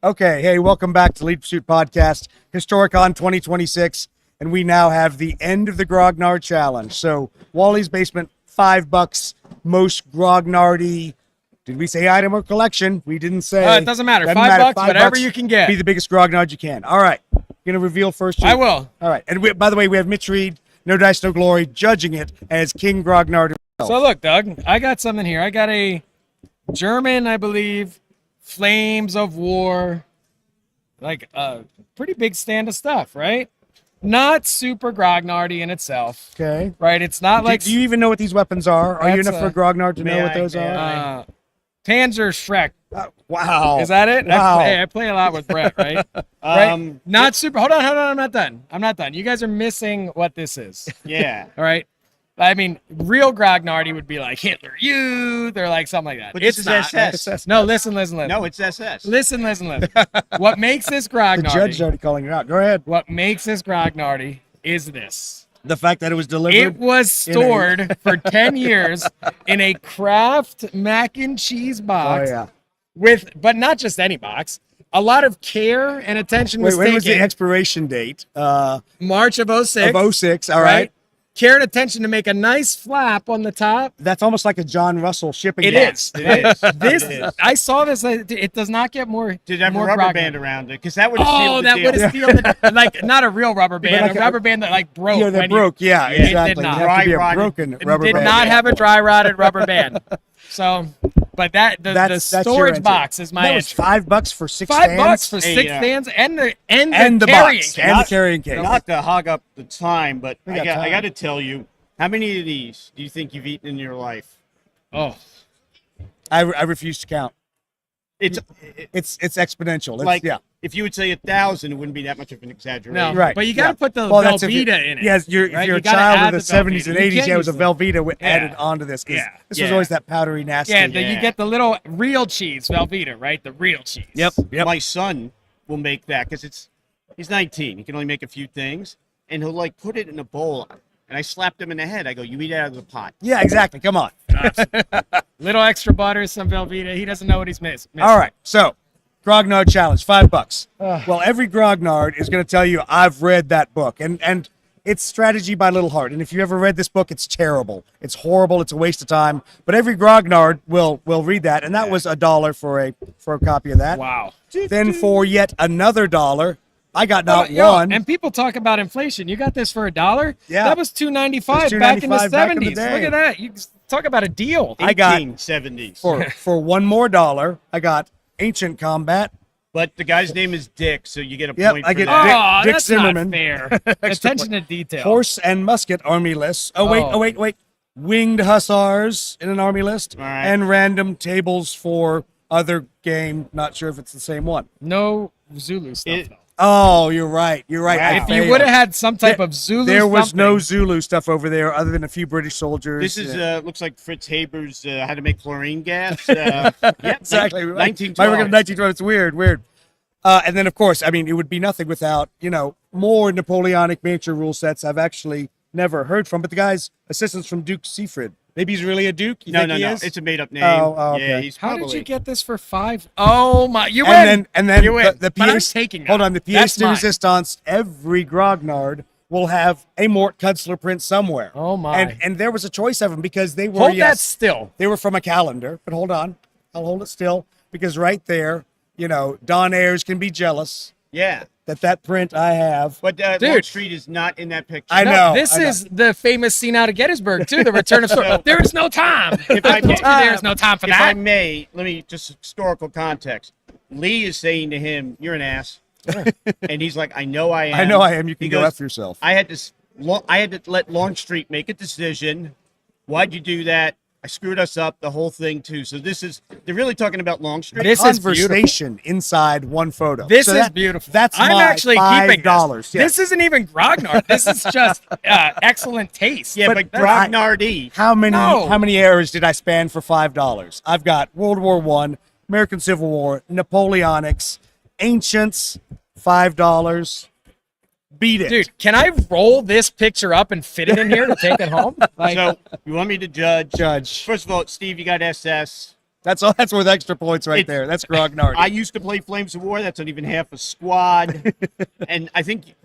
Okay, hey, welcome back to Lead Pursuit Podcast, Historicon 2026, and we now have the end of the Grognard Challenge. So, Wally's Basement, $5, most Grognardy, did we say item or collection? We didn't say. It doesn't matter. $5, whatever you can get. Be the biggest Grognard you can. All right, going to reveal first. I will. All right, and by the way, we have Mitch Reed, No Dice, No Glory, judging it as King Grognard himself. So look, Doug, I got something here. I got a German, I believe, Flames of War, like a pretty big stand of stuff, right? Not super Grognardy in itself. Okay. Right? It's not like... Do you even know what these weapons are? Are you enough for Grognard to know what those are? Panzer Shrek. Wow. Is that it? Wow. I play a lot with Brett, right? Right? Not super... Hold on. I'm not done. You guys are missing what this is. Yeah. All right? I mean, real Grognardy would be like Hitler Youth or like something like that. But it's this not. is SS. No, listen. No, it's SS. Listen. What makes this Grognardy? The judge is already calling it out. Go ahead. What makes this Grognardy is this. The fact that it was delivered. It was stored for 10 years in a Kraft mac and cheese box. Oh, yeah. But not just any box. A lot of care and attention was When taken. was the expiration date? March of 06. Of 06, all right. Care and attention to make a nice flap on the top. That's almost like a John Russell shipping It box. is. I saw this. It does not get more. Did it have a more rubber band around it? Because that would. Oh, that would have sealed it. Like not a real rubber band, like a rubber band that like broke. Yeah, that broke. Yeah, It exactly. did not. It had to be a Dry-rotted. broken It rubber did band. not have a dry rotted rubber band. So, but the That's your storage answer. box is my That was entry. $5 for six $5 stands? for six stands and the And the carrying box. case. And the carrying case. Not to hog up the time, but We got I time. got to tell you, how many of these do you think you've eaten in your life? Oh, I refuse to count. It's It's exponential. It's, like yeah. if you would say 1,000, it wouldn't be that much of an exaggeration. no, Right, But you got to yeah. put the Well, that's if you- Velveeta in it. Yes, if you're right? a You gotta child add of the the 70s and Velveeta. You 80s, can't yeah, it was a use the- Velveeta Yeah. added onto this. 'Cause Yeah. This was Yeah. always that powdery, nasty. Yeah, Yeah. you get the little real cheese, Velveeta, right? The real cheese. Yep. My son will make that because he's 19. He can only make a few things, and he'll like put it in a bowl. And I slapped him in the head. I go, "You eat it out of the pot." Yeah, exactly. Come on. Little extra butter, some Velveeta. He doesn't know what he's missing. All right. So, Grognard Challenge, $5. Well, every Grognard is going to tell you, I've read that book. And it's Strategy by Little Heart. And if you ever read this book, it's terrible. It's horrible. It's a waste of time. But every Grognard will read that. And that was $1 for a copy of that. Wow. Then for yet another $1, I got not Yo, one. and people talk about inflation. You got this for $1? Yeah. That was $2.95 It was back in the $2.95 back in the 70s. day. Look at that. You talk about a deal. I got 1870s. for one more $1, I got Ancient Combat. But the guy's name is Dick, so you get a Yep, point I for get that. Dick that's Zimmerman. not fair. Attention to detail. Horse and Musket Army list. Oh, wait. Winged Hussars in an Army list. All right. And random tables for other game. Not sure if it's the same one. No Zulu stuff, though. Oh, you're right. You're right. Wow. I If If you failed. would have had some type of Zulu There was no something- Zulu stuff over there other than a few British soldiers. This is looks like Fritz Haber's How to Make Chlorine Gas. Yeah, exactly. 1912. Might work in 1912. It's weird. And then, of course, I mean, it would be nothing without, more Napoleonic miniature rule sets I've actually never heard from. But the guy's assistance from Duke Seafrid. Maybe he's really a Duke? You No, think no, he no. is? It's a made-up name. Oh, Yeah, okay. he's How probably. did you get this for $5? Oh, my. You win. And then you win. the But I'm pièce, taking that. hold on, the That's pièce de mine. resistance, every Grognard will have a Mort Kutzler print somewhere. Oh, my. And there was a choice of them because they were, Hold that yes, still. they were from a calendar. But hold on, I'll hold it still because right there, Don Ayers can be jealous Yeah, that print I have. but Dude. Longstreet is not in that picture. I know. This is the famous scene out of Gettysburg, too. The Return of Sword. There is no time. If I may- There's no time for If I that. may, let me just historical context. Lee is saying to him, "You're an ass," and he's like, "I know I am. I know I am. You can He go goes, after yourself. I had to let Longstreet make a decision. Why'd you do that? I screwed us up, the whole thing too. So they're really talking about Longstreet. This is beautiful. Conversation inside one photo. This So is that- beautiful. That's I'm my actually $5. keeping this. Yeah. This isn't even Grognard. This is just excellent taste. Yeah, but that's- Grognardy. How many No. how many eras did I span for $5? I've got World War I, American Civil War, Napoleonics, Ancients, $5. Beat it. Dude, can I roll this picture up and fit it in here to take it home? Like, So you want me to judge? Judge. First of all, Steve, you got SS. That's all. That's worth extra points right It's- there. That's Grognard. I used to play Flames of War. That's not even half a squad. And I think,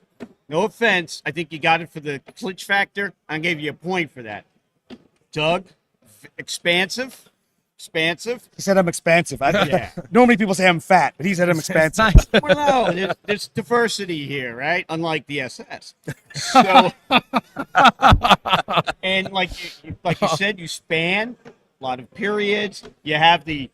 no offense, I think you got it for the clinch factor. I gave you a point for that. Doug, expansive. He said I'm expansive. Yeah. Normally people say I'm fat, but he said I'm expansive. Nice. Well, no, there's diversity here, right? Unlike the SS. So, and like you said, you span a lot of periods. You have the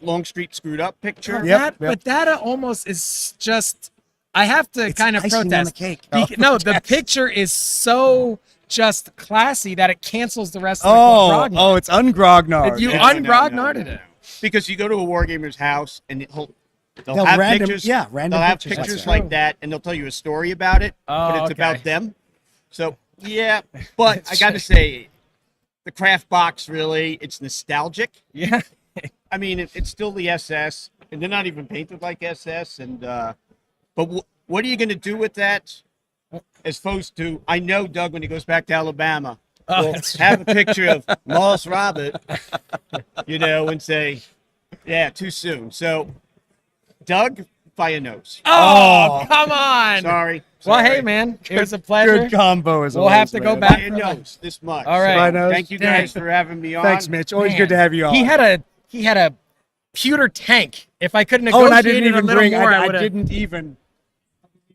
Longstreet screwed up picture. Yep. But that almost is just. I have to kind of icing on protest. the cake. No, the picture is so just classy that it cancels the rest of the Oh, it's ungrognard. You No, ungrognarded it. Because you go to a wargamer's house and they'll They'll have random- pictures. yeah, random they'll have pictures, pictures that's like true. that, and they'll tell you a story about it, but Oh, it's okay. about them. So yeah, but I got to say, the craft box really, it's nostalgic. Yeah. I mean, it's still the SS, and they're not even painted like SS. And but what are you going to do with that? As opposed to, I know Doug when he goes back to Alabama, will have a picture of Moss Robert, and say, yeah, too soon. So, Doug, by a nose. Oh, come on. Sorry. Well, Sorry. hey, man, it was a pleasure. Good combo as We'll always, have to go man. back By a for that. nose, this much. All right. By nose. Thank you guys for having me on. Thanks, Mitch. Always Man, good to have you on. He had a pewter tank. If I could have Oh, and I negotiated didn't even a little bring. more, I would have. didn't even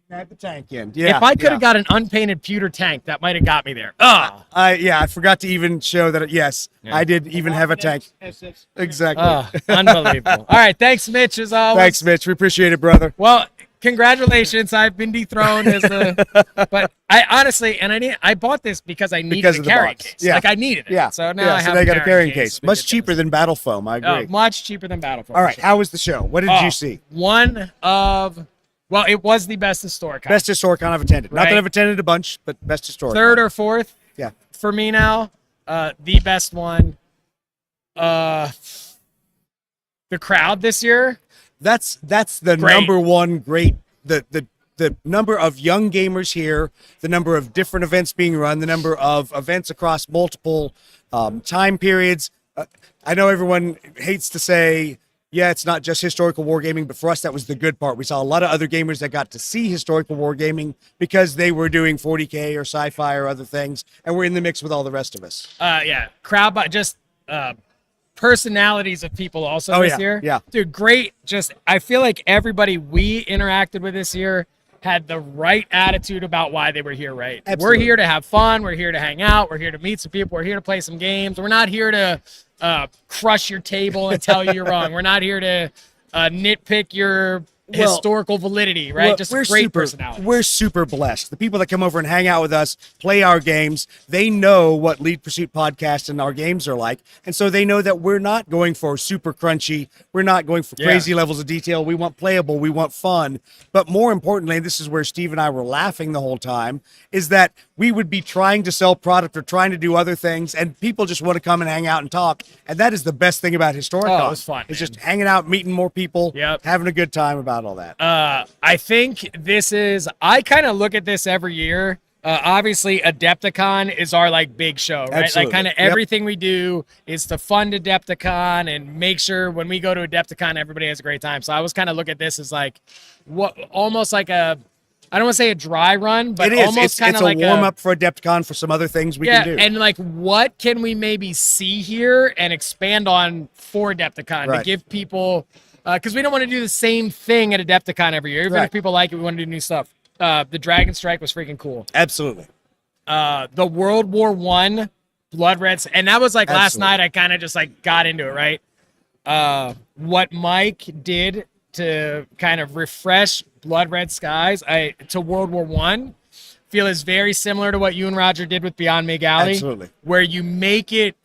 have the tank in. Yeah. If I could yeah. have got an unpainted pewter tank, that might have got me there. Oh, I forgot to even show that. Yes, Yeah. I did even have a tank. SS. Exactly. Unbelievable. All right, thanks, Mitch, as always. Thanks, Mitch. We appreciate it, brother. Well, congratulations. I've been dethroned as the. But I honestly, I bought this because I needed Because a of the carrying box. case. Yeah. Like I needed it. Yeah. So now I have so they got a carrying case. case. Much cheaper than battle foam. I agree. Oh, much cheaper than Battlefield. All right. How was the show? What did you see? Well, it was the best Historicon. Best Historicon I've attended. Not Right. that I've attended a bunch, but best Historicon. Third or fourth Yeah. for me now. The best one. The crowd this year. That's the Great. number one great the number of young gamers here, the number of different events being run, the number of events across multiple time periods. I know everyone hates to say, yeah, it's not just historical wargaming, but for us, that was the good part. We saw a lot of other gamers that got to see historical wargaming because they were doing 40K or sci-fi or other things, and we're in the mix with all the rest of us. Yeah, crowd, but just personalities of people also Oh, this yeah, year. yeah. Dude, great. Just I feel like everybody we interacted with this year had the right attitude about why they were here, right? Absolutely. We're here to have fun. We're here to hang out. We're here to meet some people. We're here to play some games. We're not here to crush your table and tell you you're wrong. We're not here to nitpick your historical validity, right? Well, Just we're great super, personality. We're super blessed. The people that come over and hang out with us, play our games, they know what Lead Pursuit podcast and our games are like. And so they know that we're not going for super crunchy. We're not going for crazy levels of detail. We want playable. We want fun. But more importantly, this is where Steve and I were laughing the whole time, is that we would be trying to sell product or trying to do other things, and people just want to come and hang out and talk. And that is the best thing about Historicon. Oh, it was fun, It's man. just hanging out, meeting more people, Yep. having a good time about all that. I think I kind of look at this every year. Obviously, Adepticon is our like big show, right? Absolutely. Like kind of Yep. everything we do is to fund Adepticon and make sure when we go to Adepticon, everybody has a great time. So I was kind of look at this as like almost like I don't want to say a dry run, but It is. almost It's kind a of like warm up for Adepticon for some other things we yeah, can do. and like what can we maybe see here and expand on for Adepticon to Right. give people because we don't want to do the same thing at Adepticon every year. Even Right. if people like it, we want to do new stuff. The Dragon Strike was freaking cool. Absolutely. The World War I Blood Reds, and that was like last Absolutely. night. I kind of just like got into it, right? What Mike did to kind of refresh Blood Red Skies to World War I feel is very similar to what you and Roger did with Beyond Mig Alley, Absolutely. where you make it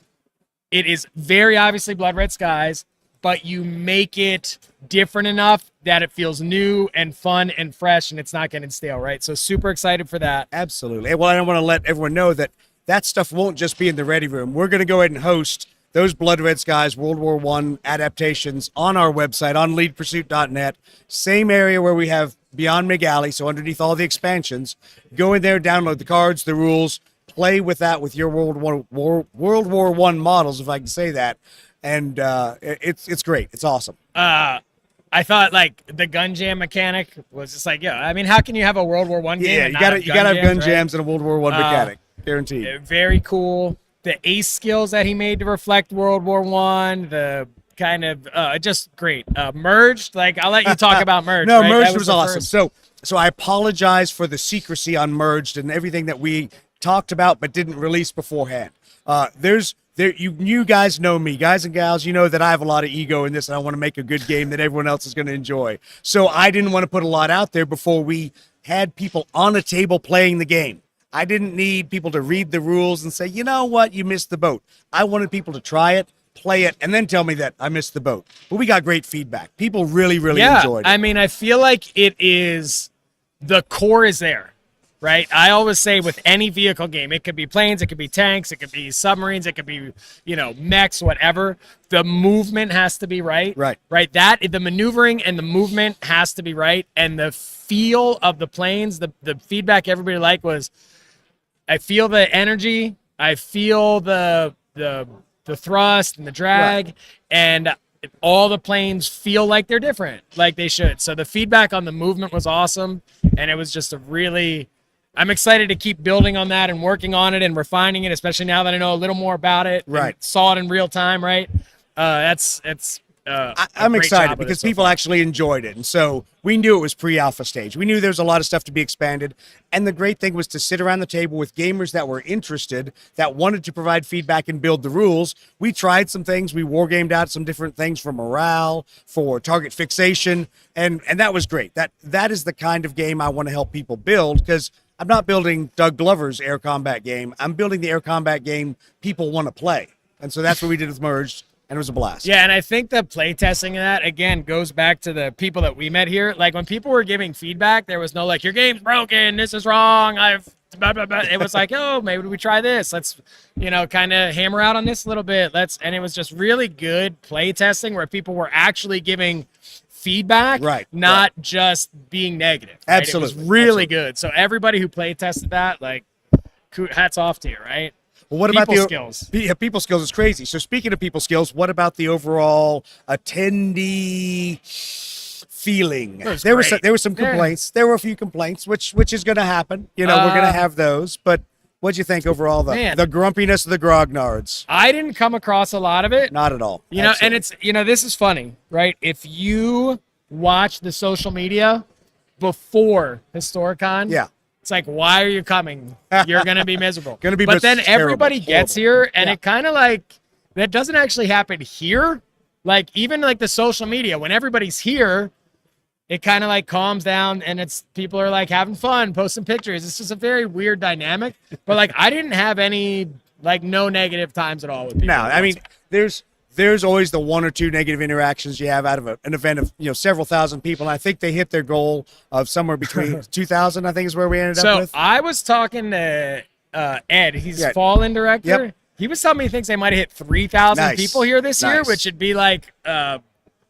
is very obviously Blood Red Skies, but you make it different enough that it feels new and fun and fresh, and it's not getting stale, right? So super excited for that. Absolutely. Well, I want to let everyone know that that stuff won't just be in the ready room. We're going to go ahead and host those Blood Red Skies World War I adaptations on our website, on leadpursuit.net. Same area where we have Beyond Mig Alley, so underneath all the expansions. Go in there, download the cards, the rules, play with that with your World War I models, if I can say that. and it's great. It's awesome. I thought like the gun jam mechanic was just like, yeah. I mean, how can you have a World War One game? Yeah, and you not gotta have gun right? jams and a World War One mechanic, guaranteed. Very cool. The ace skills that he made to reflect World War One. The kind of just great. Merged. Like I'll let you talk about Merged. No, right? Merged That was the awesome. first- So I apologize for the secrecy on Merged and everything that we talked about but didn't release beforehand. You guys know me, guys and gals, you know that I have a lot of ego in this and I want to make a good game that everyone else is going to enjoy. So I didn't want to put a lot out there before we had people on a table playing the game. I didn't need people to read the rules and say, you know what, you missed the boat. I wanted people to try it, play it, and then tell me that I missed the boat. But we got great feedback. People really, really enjoyed it. I mean, I feel like the core is there. Right. I always say with any vehicle game, it could be planes, it could be tanks, it could be submarines, it could be, mechs, whatever. The movement has to be right. Right. Right. The maneuvering and the movement has to be right. And the feel of the planes, the feedback everybody liked was, I feel the energy, I feel the thrust and the drag, and all the planes feel like they're different, like they should. So the feedback on the movement was awesome, and it was just I'm excited to keep building on that and working on it and refining it, especially now that I know a little more about it. Right. And saw it in real time, right? I'm excited because people actually enjoyed it. And so we knew it was pre-alpha stage. We knew there was a lot of stuff to be expanded. And the great thing was to sit around the table with gamers that were interested, that wanted to provide feedback and build the rules. We tried some things. We wargamed out some different things for morale, for target fixation. And that was great. That is the kind of game I want to help people build, because I'm not building Doug Glover's air combat game. I'm building the air combat game people want to play. And so that's what we did with Merged, and it was a blast. Yeah, and I think the play testing of that, again, goes back to the people that we met here. Like, when people were giving feedback, there was no, like, your game's broken, this is wrong, blah, blah, blah. It was like, oh, maybe we try this. Let's, kind of hammer out on this a little bit. And it was just really good play testing where people were actually giving feedback, not just being negative. Right? Absolutely. It was really good. So everybody who play tested that, like, hats off to you, right? Well, what people about skills? Yeah, people skills is crazy. So speaking of people skills, what about the overall attendee feeling? There were some complaints. There were a few complaints, which is going to happen. We're going to have those. But what'd you think overall? The grumpiness of the grognards. I didn't come across a lot of it. Not at all. And it's this is funny, right? If you watch the social media before Historicon, yeah. It's like, why are you coming? You're going to be miserable. But then everybody gets here, and it kind of like, that doesn't actually happen here. Like, even like the social media, when everybody's here, it kind of like calms down, and people are like having fun, posting pictures. It's just a very weird dynamic. But like, I didn't have any, like, no negative times at all with people. No, I mean, there's always the one or two negative interactions you have out of an event of several thousand people. And I think they hit their goal of somewhere between 2,000. I think is where we ended up with. So I was talking to Ed. He's Fallen director. Yep. He was telling me he thinks they might have hit 3,000 people here this year, Nice. which would be like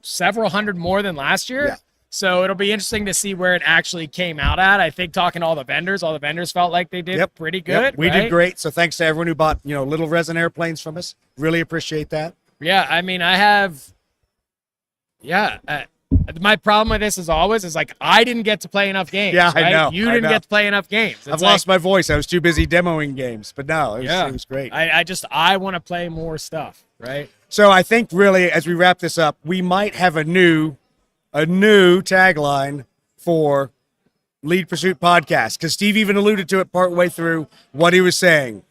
several hundred more than last year. Yeah. So it'll be interesting to see where it actually came out at. I think talking to all the vendors felt like they did pretty good. Yep. We right? did great. So thanks to everyone who bought little resin airplanes from us. Really appreciate that. Yeah, I mean, my problem with this, as always, is like, I didn't get to play enough games. Yeah, right? I know. You didn't get to play enough games. I've lost my voice. I was too busy demoing games, but no, it was great. I want to play more stuff, right? So I think really, as we wrap this up, we might have a new tagline for Lead Pursuit Podcast, because Steve even alluded to it partway through what he was saying.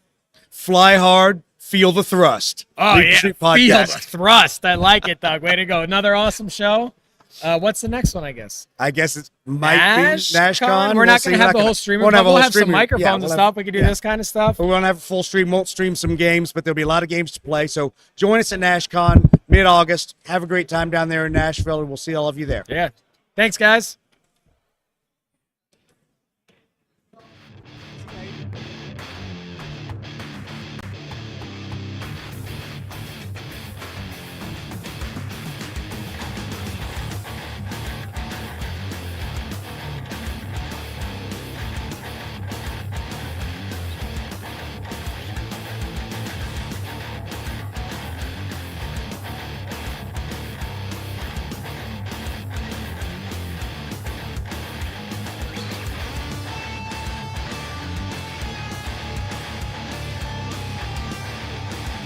Fly hard. Feel the thrust. Oh, Lead yeah. Pursuit Feel Podcast. the thrust. I like it, Doug. Way to go. Another awesome show. What's the next one, I guess? I guess it might be NashCon. We're not going to have the whole stream. We'll have some microphones and stuff. We can do this kind of stuff. We won't have a full stream. Won't stream some games, but there'll be a lot of games to play. So join us at NashCon mid-August. Have a great time down there in Nashville, and we'll see all of you there. Yeah. Thanks, guys.